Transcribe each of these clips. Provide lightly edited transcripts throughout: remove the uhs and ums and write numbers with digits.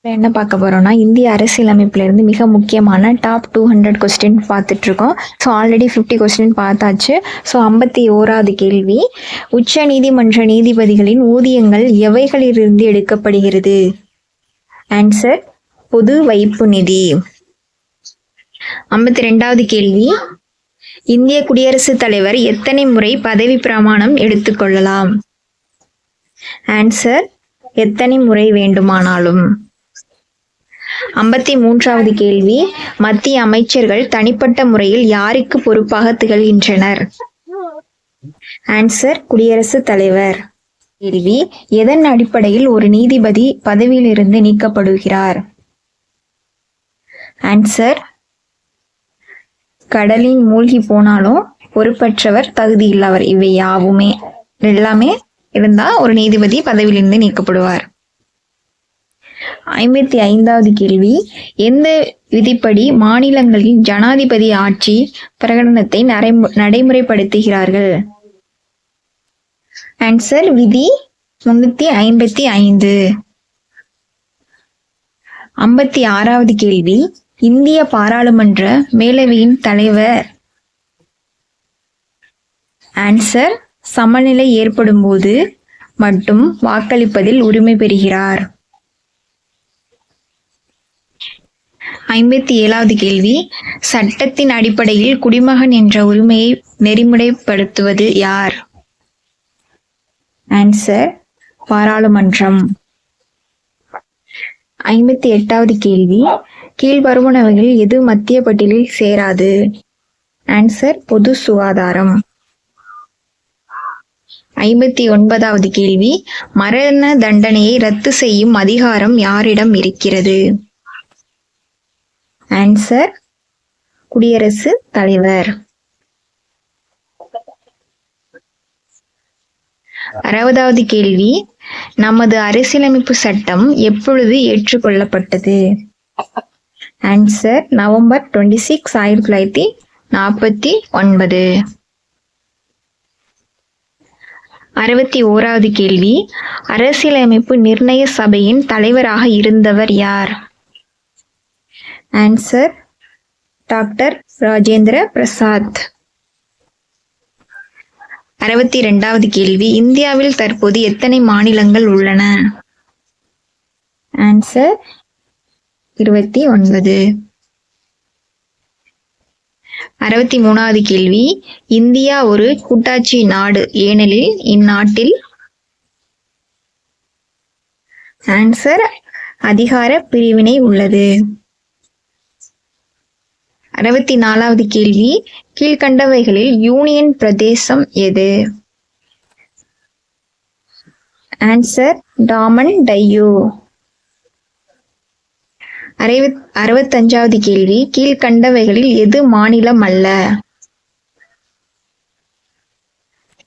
என்ன பார்க்க போறோம்னா இந்திய அரசியலமைப்புல இருந்து மிக முக்கியமான டாப் 200 கொஸ்டின் பார்த்துட்டு இருக்கோம். ஸோ ஆல்ரெடி 50 கொஸ்டின் பார்த்தாச்சு. ஸோ 51வது கேள்வி, உச்ச நீதிமன்ற நீதிபதிகளின் ஊதியங்கள் எவைகளிலிருந்து எடுக்கப்படுகிறது? ஆன்சர், பொது வைப்பு நிதி. 52வது கேள்வி, இந்திய குடியரசுத் தலைவர் எத்தனை முறை பதவி பிரமாணம் எடுத்துக்கொள்ளலாம்? ஆன்சர், எத்தனை முறை வேண்டுமானாலும். 53வது கேள்வி, மத்திய அமைச்சர்கள் தனிப்பட்ட முறையில் யாருக்கு பொறுப்பாக திகழ்கின்றனர்? ஆன்சர், குடியரசுத் தலைவர். கேள்வி, எதன் அடிப்படையில் ஒரு நீதிபதி பதவியிலிருந்து நீக்கப்படுகிறார்? ஆன்சர், கடலில் மூழ்கி போனாலும் பொறுப்பற்றவர் தகுதியில்லவர். இவை யாவுமே எல்லாமே இருந்தா ஒரு நீதிபதி பதவியிலிருந்து நீக்கப்படுவார். 55வது கேள்வி, எந்த விதிப்படி மாநிலங்களின் ஜனாதிபதி ஆட்சி பிரகடனத்தை நடைமுறைப்படுத்துகிறார்கள்? ஆன்சர், விதி 355. 56வது கேள்வி, இந்திய பாராளுமன்ற மேலவையின் தலைவர்? ஆன்சர், சமநிலை ஏற்படும் போது மட்டும் வாக்களிப்பதில் உரிமை பெறுகிறார். 57வது கேள்வி, சட்டத்தின் அடிப்படையில் குடிமகன் என்ற உரிமையை நெறிமுறைப்படுத்துவது யார்? ஆன்சர், பாராளுமன்றம். 58வது கேள்வி, கீழ்வருவனவைகளில் எது மத்திய பட்டியலில் சேராது? ஆன்சர், பொது சுகாதாரம். 59வது கேள்வி, மரண தண்டனையை ரத்து செய்யும் அதிகாரம் யாரிடம் இருக்கிறது? ஆன்சர், குடியரசுத் தலைவர். 60வது கேள்வி, நமது அரசியலமைப்பு சட்டம் எப்பொழுது ஏற்றுக்கொள்ளப்பட்டது? Answer, November 26, 1949. 61வது கேள்வி, அரசியலமைப்பு நிர்ணய சபையின் தலைவராக இருந்தவர் யார்? Answer, doctor Rajendra Prasad. 62வது கேள்வி, இந்தியாவில் தற்போது எத்தனை மாநிலங்கள் உள்ளன? ஆன்சர், 29. 63வது கேள்வி, இந்தியா ஒரு கூட்டாட்சி நாடு ஏனெனில் இந்நாட்டில்? ஆன்சர், அதிகார பிரிவினை உள்ளது. 64வது கேள்வி, கீழ்கண்டவைகளில் யூனியன் பிரதேசம் எது? ஆன்சர், டாமன் டையூ. 65வது கேள்வி, கீழ்கண்டவைகளில் எது மாநிலம் அல்ல?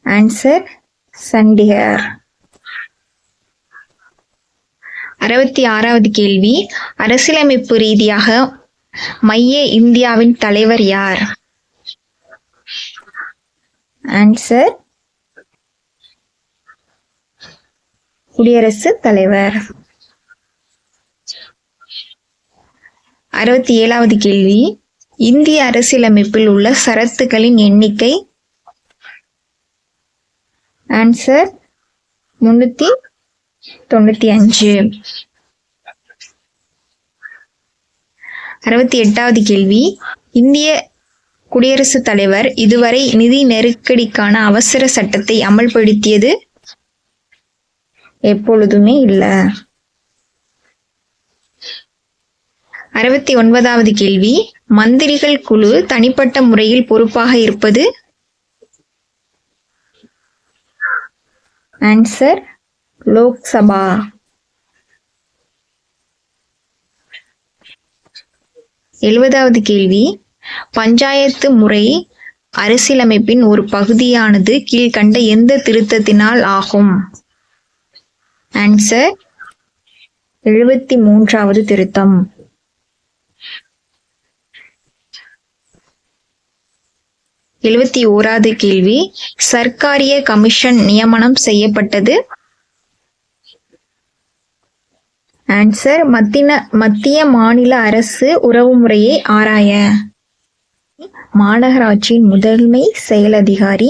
ஆன்சர், சண்டிகர். 66வது கேள்வி, அரசியலமைப்பு ரீதியாக மைய இந்தியாவின் தலைவர் யார்? ஆன்சர், குடியரசுத் தலைவர். 67வது கேள்வி, இந்திய அரசியலமைப்பில் உள்ள சரத்துகளின் எண்ணிக்கை? ஆன்சர், 395. 68வது கேள்வி, இந்திய குடியரசுத் தலைவர் இதுவரை நிதி நெருக்கடிக்கான அவசர சட்டத்தை அமல்படுத்தியது? எப்பொழுதுமே இல்ல. 69வது கேள்வி, மந்திரிகள் குழு தனிப்பட்ட முறையில் பொறுப்பாக இருப்பது? ஆன்சர், லோக்சபா. 70வது கேள்வி, பஞ்சாயத்து முறை அரசியலமைப்பின் ஒரு பகுதியானது கீழ்கண்ட எந்த திருத்தத்தினால் ஆகும்? ஆன்சர், 73வது திருத்தம். 71வது கேள்வி, சர்க்காரிய கமிஷன் நியமனம் செய்யப்பட்டது? ஆன்சர் மத்திய மாநில அரசு உறவுமுறையை ஆராய. மாநகராட்சியின் முதன்மை செயல் அதிகாரி.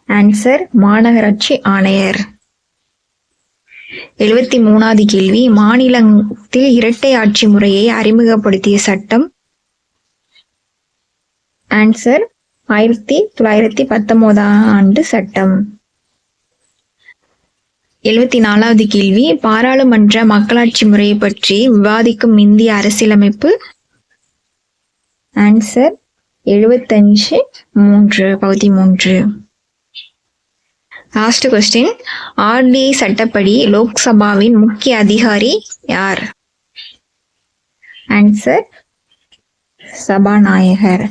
ஆன்சர் மாநகராட்சி ஆணையர். 73வது கேள்வி. மாநிலத்தில் இரட்டை ஆட்சி முறையை அறிமுகப்படுத்திய சட்டம். ஆன்சர் 1919ஆம் ஆண்டு சட்டம். 74வது கேள்வி. பாராளுமன்ற மக்களாட்சி முறையை பற்றி விவாதிக்கும் இந்திய அரசியலமைப்பு. ஆன்சர் 75(3) பகுதி 3. Last question. RDI சட்டப்படி லோக்சபாவின் முக்கிய அதிகாரி யார்? ஆன்சர் சபாநாயகர்.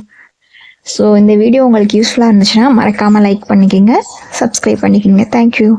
ஸோ இந்த வீடியோ உங்களுக்கு யூஸ்ஃபுல்லாக இருந்துச்சுன்னா மறக்காமல் லைக் பண்ணிக்கோங்க, சப்ஸ்கிரைப் பண்ணிக்கோங்க. தேங்க்யூ.